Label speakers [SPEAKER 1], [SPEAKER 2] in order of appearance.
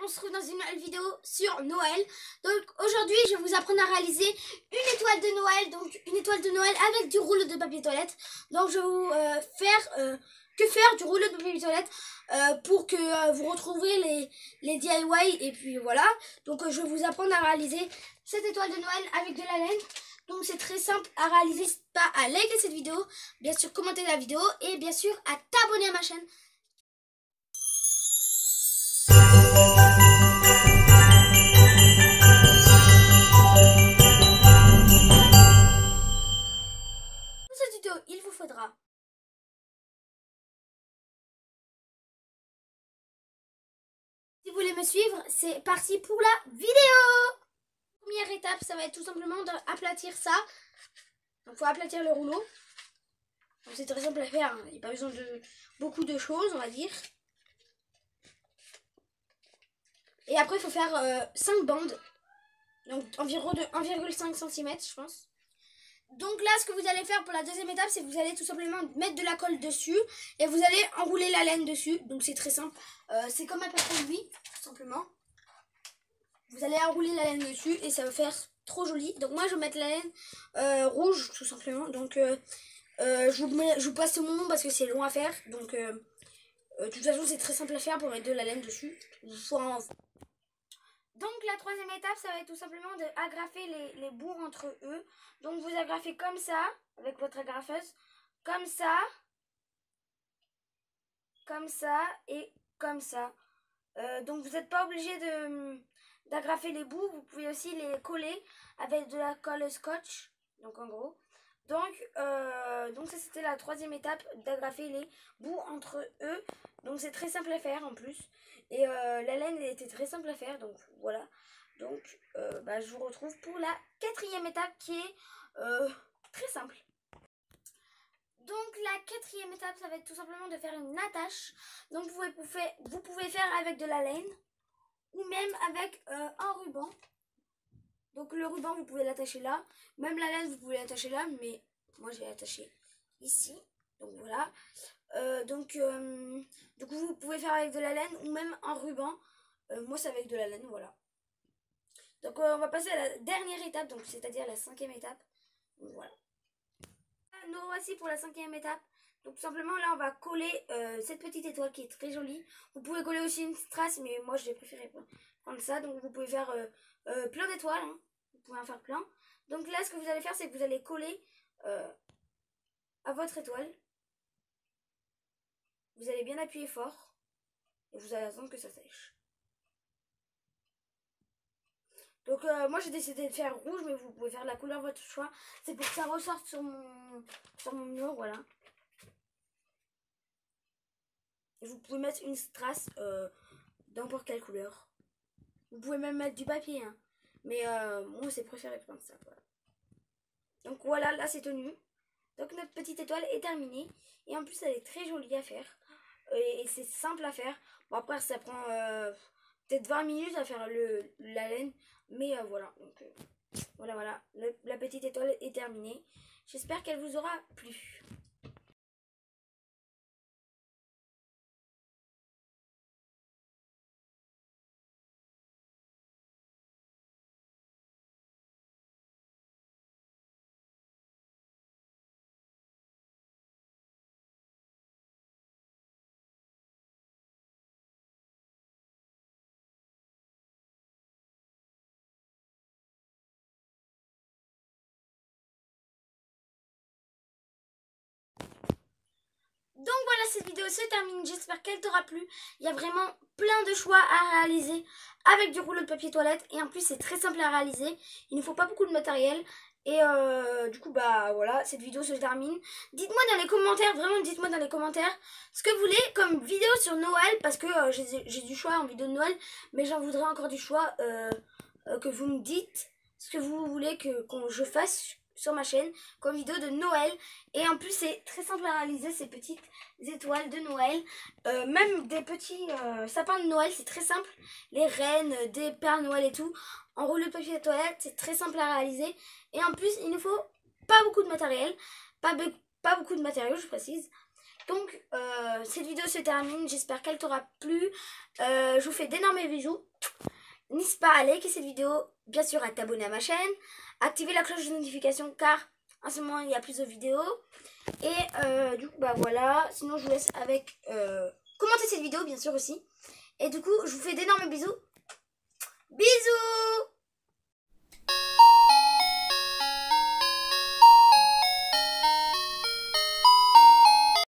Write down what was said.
[SPEAKER 1] on se retrouve dans une nouvelle vidéo sur Noël. Donc aujourd'hui je vais vous apprendre à réaliser une étoile de Noël. Donc une étoile de Noël avec du rouleau de papier toilette. Donc je vais vous faire du rouleau de papier toilette pour que vous retrouviez les DIY. Et puis voilà, donc je vais vous apprendre à réaliser cette étoile de Noël avec de la laine. Donc c'est très simple à réaliser. N'hésite pas à liker cette vidéo, bien sûr commenter la vidéo et bien sûr à t'abonner à ma chaîne. Pour cette vidéo, il vous faudra si vous voulez me suivre, c'est parti pour la vidéo. Première étape, ça va être tout simplement d'aplatir ça. Donc il faut aplatir le rouleau. C'est très simple à faire, hein. Il n'y a pas besoin de beaucoup de choses, on va dire. Et après il faut faire 5 bandes. Donc environ de 1,5 cm je pense. Donc là ce que vous allez faire pour la deuxième étape, c'est que vous allez tout simplement mettre de la colle dessus. Et vous allez enrouler la laine dessus. Donc c'est très simple. C'est comme un papier, tout simplement. Vous allez enrouler la laine dessus et ça va faire trop joli. Donc moi je vais mettre la laine rouge tout simplement. Donc je vous passe mon nom parce que c'est long à faire. Donc de toute façon c'est très simple à faire pour mettre de la laine dessus. Donc la troisième étape, ça va être tout simplement d'agrafer les bouts entre eux. Donc vous agrafez comme ça avec votre agrafeuse, comme ça et comme ça. Donc vous n'êtes pas obligé d'agrafer les bouts, vous pouvez aussi les coller avec de la colle scotch, donc en gros. Donc ça c'était la troisième étape, d'agrafer les bouts entre eux. Donc c'est très simple à faire en plus. Et la laine était très simple à faire, donc voilà. Donc je vous retrouve pour la quatrième étape qui est très simple. Donc la quatrième étape, ça va être tout simplement de faire une attache. Donc vous pouvez faire avec de la laine ou même avec un ruban. Donc le ruban vous pouvez l'attacher là, même la laine vous pouvez l'attacher là, mais moi j'ai attaché ici. Donc voilà. Du coup vous pouvez faire avec de la laine ou même un ruban. Moi c'est avec de la laine, voilà. Donc on va passer à la dernière étape, donc c'est-à-dire la cinquième étape. Donc, voilà. Nous voici pour la cinquième étape. Donc tout simplement là on va coller cette petite étoile qui est très jolie. Vous pouvez coller aussi une strass, mais moi j'ai préféré prendre ça. Donc vous pouvez faire plein d'étoiles, hein. Vous pouvez en faire plein. Donc là ce que vous allez faire, c'est que vous allez coller à votre étoile. Vous allez bien appuyer fort et vous allez attendre que ça sèche. Donc moi j'ai décidé de faire rouge, mais vous pouvez faire la couleur de votre choix. C'est pour que ça ressorte sur mon mur, voilà. Et vous pouvez mettre une strass n'importe quelle couleur. Vous pouvez même mettre du papier, hein. Mais moi c'est préféré prendre ça, voilà. Donc voilà, là c'est tenu. Donc notre petite étoile est terminée. Et en plus elle est très jolie à faire. Et c'est simple à faire. Bon après ça prend peut-être 20 minutes à faire la laine. Mais voilà. Donc voilà. La petite étoile est terminée. J'espère qu'elle vous aura plu. Donc voilà, cette vidéo se termine, j'espère qu'elle t'aura plu. Il y a vraiment plein de choix à réaliser avec du rouleau de papier toilette. Et en plus c'est très simple à réaliser, il ne faut pas beaucoup de matériel. Et du coup voilà, cette vidéo se termine. Dites-moi dans les commentaires, vraiment dites-moi dans les commentaires ce que vous voulez comme vidéo sur Noël. Parce que j'ai du choix en vidéo de Noël, mais j'en voudrais encore du choix, que vous me dites ce que vous voulez que je fasse sur ma chaîne comme vidéo de Noël. Et en plus c'est très simple à réaliser ces petites étoiles de Noël, même des petits sapins de Noël, c'est très simple, les reines, des Pères Noël et tout, en rouleau de papier toilette, c'est très simple à réaliser. Et en plus il ne faut pas beaucoup de matériel, pas beaucoup de matériaux je précise. Donc, cette vidéo se termine. J'espère qu'elle t'aura plu. Je vous fais d'énormes bisous. N'hésite pas à liker cette vidéo, bien sûr à t'abonner à ma chaîne, activer la cloche de notification car en ce moment il y a plus de vidéos. Et du coup, bah voilà. Sinon, je vous laisse avec commenter cette vidéo, bien sûr aussi. Et du coup, je vous fais d'énormes bisous. Bisous!